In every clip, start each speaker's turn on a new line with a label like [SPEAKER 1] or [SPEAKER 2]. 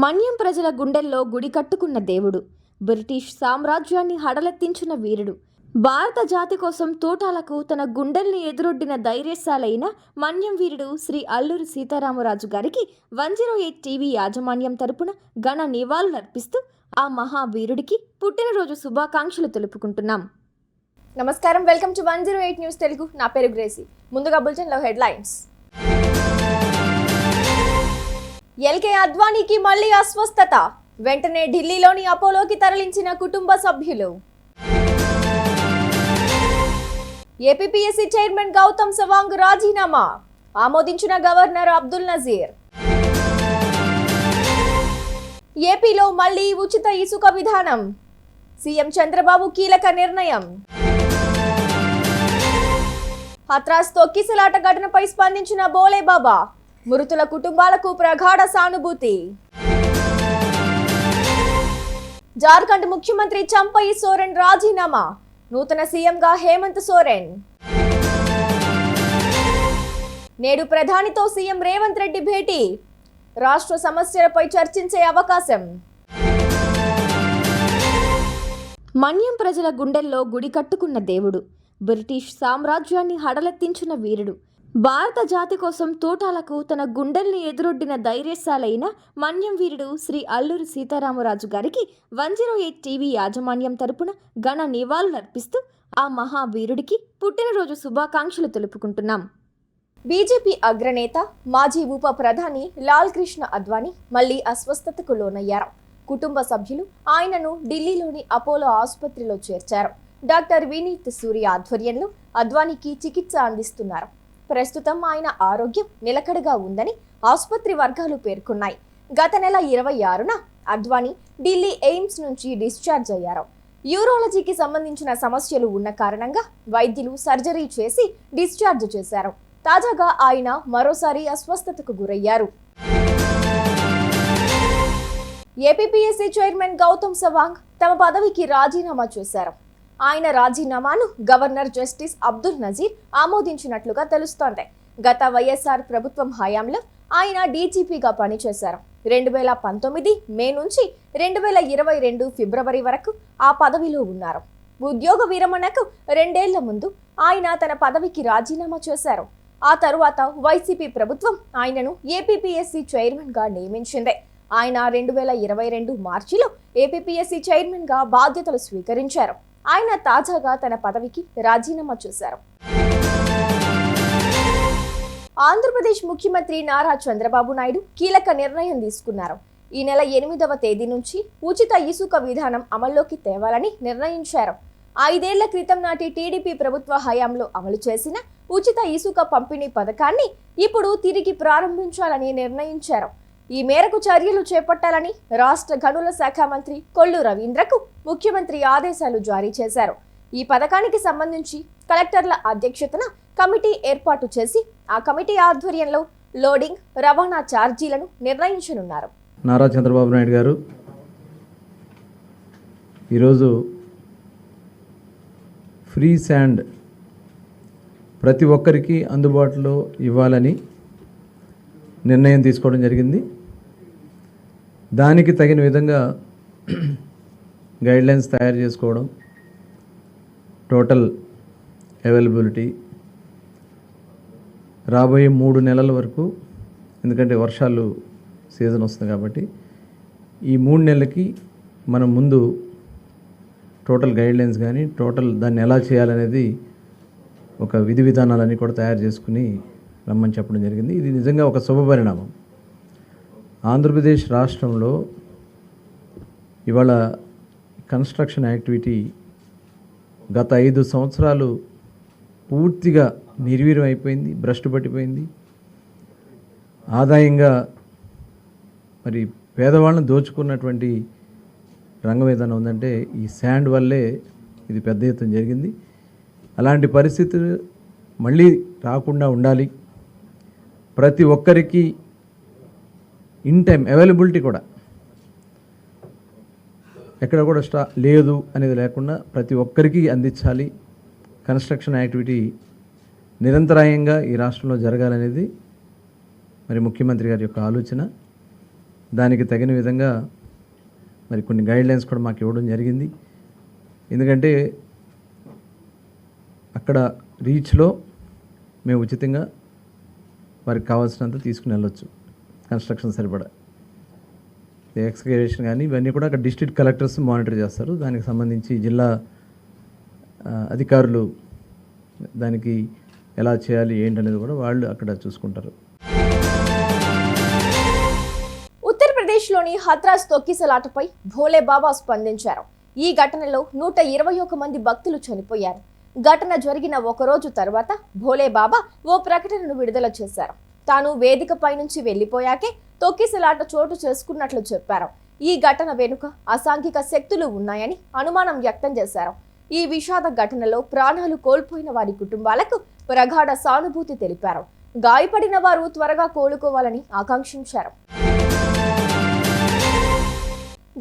[SPEAKER 1] మన్యం ప్రజల గుండెల్లో గుడి కట్టుకున్న దేవుడు, బ్రిటిష్ సామ్రాజ్యాన్ని హడలెత్తించిన వీరుడు, భారత జాతి కోసం తోటాలకు తన గుండెల్ని ఎదురొడ్డిన ధైర్యశాలైన మన్యం వీరుడు శ్రీ అల్లూరి సీతారామరాజు గారికి 108 టీవీ యాజమాన్యం తరపున ఘన నివాళులర్పిస్తూ ఆ మహావీరుడికి పుట్టినరోజు శుభాకాంక్షలు తెలుపుకుంటున్నాం. నమస్కారం, వెల్కమ్ టు 108 న్యూస్ తెలుగు. నా పేరు గ్రేసీ. ముందుగా బులెటిన్లో హెడ్లైన్స్. ఎల్కే అద్వానీకి మళ్లీ అస్వస్థత, వెంటనే ఢిల్లీలోని అపోలోకి తరలించిన కుటుంబ సభ్యులు. ఏపీపీఎస్సీ చైర్మన్ గౌతమ్ సవాంగ్ రాజీనామా, ఆమోదించిన గవర్నర్ అబ్దుల్ నజీర్. ఏపీలో మళ్లీ ఉచిత ఇసుక విధానం, సీఎం చంద్రబాబు కీలక నిర్ణయం. హత్రాస్ తొక్కిసలాట ఘటనపై స్పందించిన బోలేబాబా, మృతుల కుటుంబాలకు ప్రగాఢ సానుభూతి. జార్ఖండ్ ముఖ్యమంత్రి చంపై సోరెన్ రాజీనామా, నూతన సీఎంగా హేమంత్ సోరెన్. నేడు ప్రధానితో సీఎం రేవంత్ రెడ్డి భేటీ, రాష్ట్ర సమస్యలపై చర్చించే అవకాశం. మన్యం ప్రజల గుండెల్లో గుడి కట్టుకున్న దేవుడు, బ్రిటిష్ సామ్రాజ్యాన్ని హడలెత్తించిన వీరుడు, భారత జాతి కోసం తోటాలకు తన గుండెల్ని ఎదురొడ్డిన ధైర్యశాలైన మన్యం వీరుడు శ్రీ అల్లూరి సీతారామరాజు గారికి 108 టీవీ యాజమాన్యం తరపున ఘన నివాళులర్పిస్తూ ఆ మహావీరుడికి పుట్టినరోజు శుభాకాంక్షలు తెలుపుకుంటున్నాం. బీజేపీ అగ్రనేత, మాజీ ఉప ప్రధాని లాల్ కృష్ణ అద్వానీ మళ్లీ అస్వస్థతకు లోనయ్యారు. కుటుంబ సభ్యులు ఆయనను ఢిల్లీలోని అపోలో ఆసుపత్రిలో చేర్చారు. డాక్టర్ వినీత్ సూరి ఆధ్వర్యంలో అద్వానీకి చికిత్స అందిస్తున్నారు. ప్రస్తుతం ఆయన ఆరోగ్యం నిలకడగా ఉందని ఆసుపత్రి వర్గాలు పేర్కొన్నాయి. గత నెల 26న అద్వానీ ఢిల్లీ ఎయిమ్స్ నుంచి డిశ్చార్జ్ అయ్యారు. యూరాలజీకి సంబంధించిన సమస్యలు ఉన్న కారణంగా వైద్యులు సర్జరీ చేసి డిశ్చార్జ్ చేశారు. తాజాగా ఆయన మరోసారి అస్వస్థతకు గురయ్యారు. ఏపీపీఎస్సీ చైర్మన్ గౌతమ్ సవాంగ్ తమ పదవికి రాజీనామా చేశారు. ఆయన రాజీనామాను గవర్నర్ జస్టిస్ అబ్దుల్ నజీర్ ఆమోదించినట్లుగా తెలుస్తోంది. గత వైఎస్ఆర్ ప్రభుత్వం హయాంలో ఆయన డీజీపీగా పనిచేశారు. 2019 మే నుంచి 2022 ఫిబ్రవరి వరకు ఆ పదవిలో ఉన్నారు. ఉద్యోగ విరమణకు 2 ఏళ్ల ముందు ఆయన తన పదవికి రాజీనామా చేశారు. ఆ తరువాత వైసీపీ ప్రభుత్వం ఆయనను ఏపీపీఎస్సీ చైర్మన్ గా నియమించింది. ఆయన 2022 మార్చిలో ఏపీపీఎస్సీ చైర్మన్ గా బాధ్యతలు స్వీకరించారు. ఆయన తాజాగా తన పదవికి రాజీనామా చేశారు. ఆంధ్రప్రదేశ్ ముఖ్యమంత్రి నారా చంద్రబాబు నాయుడు కీలక నిర్ణయం తీసుకున్నారు. ఈ నెల 8వ తేదీ నుంచి ఉచిత ఇసుక విధానం అమల్లోకి తేవాలని నిర్ణయించారు. 5 ఏళ్ల క్రితం నాటి టీడీపీ ప్రభుత్వ హయాంలో అమలు చేసిన ఉచిత ఇసుక పంపిణీ పథకాన్ని ఇప్పుడు తిరిగి ప్రారంభించాలని నిర్ణయించారు. ఈ మేరకు చర్యలు చేపట్టాలని రాష్ట్ర గనుల శాఖ మంత్రి కొల్లు రవీంద్రకు ముఖ్యమంత్రి ఆదేశాలు జారీ చేశారు. ఈ పథకానికి సంబంధించి కలెక్టర్ల అధ్యక్షతన కమిటీ ఏర్పాటు చేసి ఆ కమిటీ ఆధ్వర్యంలో లోడింగ్, రవాణా ఛార్జీలను నిర్ణయించనున్నారు.
[SPEAKER 2] నారా చంద్రబాబు నాయుడు గారు ఈరోజు ఫ్రీ శాండ్ ప్రతి ఒక్కరికి అందుబాటులో ఇవ్వాలని నిర్ణయం తీసుకోవడం జరిగింది. దానికి తగిన విధంగా గైడ్లైన్స్ తయారు చేసుకోవడం, టోటల్ అవైలబిలిటీ రాబోయే 3 నెలల వరకు, ఎందుకంటే వర్షాలు సీజన్ వస్తుంది కాబట్టి ఈ 3 నెలలకి మనం ముందు టోటల్ గైడ్లైన్స్ కానీ టోటల్ దాన్ని ఎలా చేయాలనేది ఒక విధి విధానాలన్నీ కూడా తయారు చేసుకుని రమ్మని చెప్పడం జరిగింది. ఇది నిజంగా ఒక శుభపరిణామం. ఆంధ్రప్రదేశ్ రాష్ట్రంలో ఇవాళ కన్స్ట్రక్షన్ యాక్టివిటీ గత 5 సంవత్సరాలు పూర్తిగా నిర్వీర్యం అయిపోయింది, భ్రష్టు పట్టిపోయింది. ఆదాయంగా మరి పేదవాళ్ళని దోచుకున్నటువంటి రంగం ఏదైనా ఉందంటే ఈ శాండ్ వల్లే ఇది పెద్ద ఎత్తున జరిగింది. అలాంటి పరిస్థితులు మళ్ళీ రాకుండా ఉండాలి. ప్రతి ఒక్కరికి ఇన్ టైం అవైలబిలిటీ కూడా ఎక్కడ కూడా లేదు అనేది లేకుండా ప్రతి ఒక్కరికి అందించాలి. కన్స్ట్రక్షన్ యాక్టివిటీ నిరంతరాయంగా ఈ రాష్ట్రంలో జరగాలనేది మరి ముఖ్యమంత్రి గారి యొక్క ఆలోచన. దానికి తగిన విధంగా మరి కొన్ని గైడ్లైన్స్ కూడా మాకు ఇవ్వడం జరిగింది. ఎందుకంటే అక్కడ రీచ్లో మేము ఉచితంగా వారికి కావాల్సినంత తీసుకుని వెళ్ళొచ్చు. కన్స్ట్రక్షన్ సరిపడా ఎక్స్కవేషన్ కానీ ఇవన్నీ కూడా అక్కడ డిస్ట్రిక్ట్ కలెక్టర్స్ మానిటర్ చేస్తారు. దానికి సంబంధించి జిల్లా అధికారులు దానికి ఎలా చేయాలి ఏంటనేది కూడా వాళ్ళు అక్కడ చూసుకుంటారు.
[SPEAKER 1] ఉత్తరప్రదేశ్లోని హత్రాస్ తొక్కిసలాటపై భోలే బాబా స్పందించారు. ఈ ఘటనలో 121 మంది భక్తులు చనిపోయారు. ఘటన జరిగిన ఒకరోజు తర్వాత భోలే బాబా ఓ ప్రకటనను విడుదల చేశారు. తాను వేదికపై నుంచి వెళ్లిపోయాకే తొక్కిసలాట చోటు చేసుకున్నట్లు చెప్పారు. ఈ ఘటన వెనుక అసాంఘిక శక్తులు ఉన్నాయని అనుమానం వ్యక్తం చేశారు. ఈ విషాద ఘటనలో ప్రాణాలు కోల్పోయిన వారి కుటుంబాలకు ప్రగాఢ సానుభూతి తెలిపారు. గాయపడిన వారు త్వరగా కోలుకోవాలని ఆకాంక్షించారు.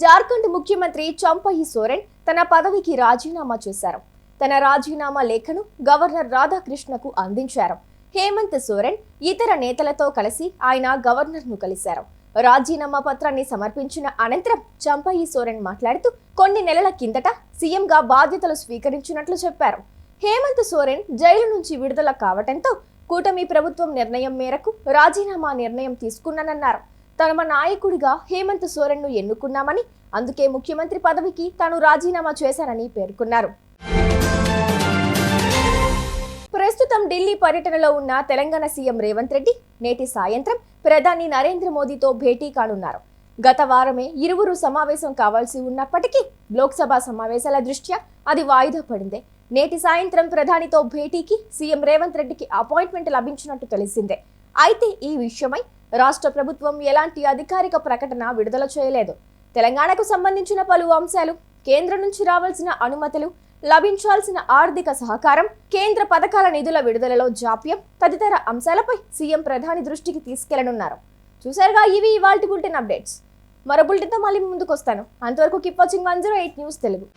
[SPEAKER 1] జార్ఖండ్ ముఖ్యమంత్రి చంపై సోరెన్ తన పదవికి రాజీనామా చేశారు. తన రాజీనామా లేఖను గవర్నర్ రాధాకృష్ణకు అందించారు. హేమంత్ సోరెన్ ఇతర నేతలతో కలిసి ఆయన గవర్నర్ను కలిశారు. రాజీనామా పత్రాన్ని సమర్పించిన అనంతరం చంపై సోరెన్ మాట్లాడుతూ కొన్ని నెలల కిందట సీఎంగా బాధ్యతలు స్వీకరించినట్లు చెప్పారు. హేమంత్ సోరెన్ జైలు నుంచి విడుదల కావడంతో కూటమి ప్రభుత్వం నిర్ణయం మేరకు రాజీనామా నిర్ణయం తీసుకున్నానన్నారు. తమ నాయకుడిగా హేమంత్ సోరెన్ను ఎన్నుకున్నామని, అందుకే ముఖ్యమంత్రి పదవికి తాను రాజీనామా చేశానని పేర్కొన్నారు. ప్రస్తుతం ఢిల్లీ పర్యటనలో ఉన్న తెలంగాణ సీఎం రేవంత్ రెడ్డి నేటి సాయంత్రం ప్రధాని నరేంద్ర మోదీతో భేటీ కానున్నారు. గత వారమే ఇరువురు సమావేశం కావాల్సి ఉన్నప్పటికీ లోక్సభ సమావేశాల దృష్ట్యా అది వాయిదా పడింది. నేటి సాయంత్రం ప్రధానితో భేటీకి సీఎం రేవంత్ రెడ్డికి అపాయింట్మెంట్ లభించినట్టు తెలిసిందే. అయితే ఈ విషయమై రాష్ట్ర ప్రభుత్వం ఎలాంటి అధికారిక ప్రకటన విడుదల చేయలేదు. తెలంగాణకు సంబంధించిన పలు అంశాలు, కేంద్రం నుంచి రావాల్సిన అనుమతులు, లభించాల్సిన ఆర్థిక సహకారం, కేంద్ర పథకాల నిధుల విడుదలలో జాప్యం తదితర అంశాలపై సీఎం ప్రధాని దృష్టికి తీసుకెళ్లనున్నారు. చూసారుగా, ఇవి ఇవాల్టి బులెటిన్ అప్డేట్స్. మరో బులెటిన్తో మళ్ళీ ముందుకు వస్తాను. అంతవరకు కీప్ వాచింగ్ 108 న్యూస్ తెలుగు.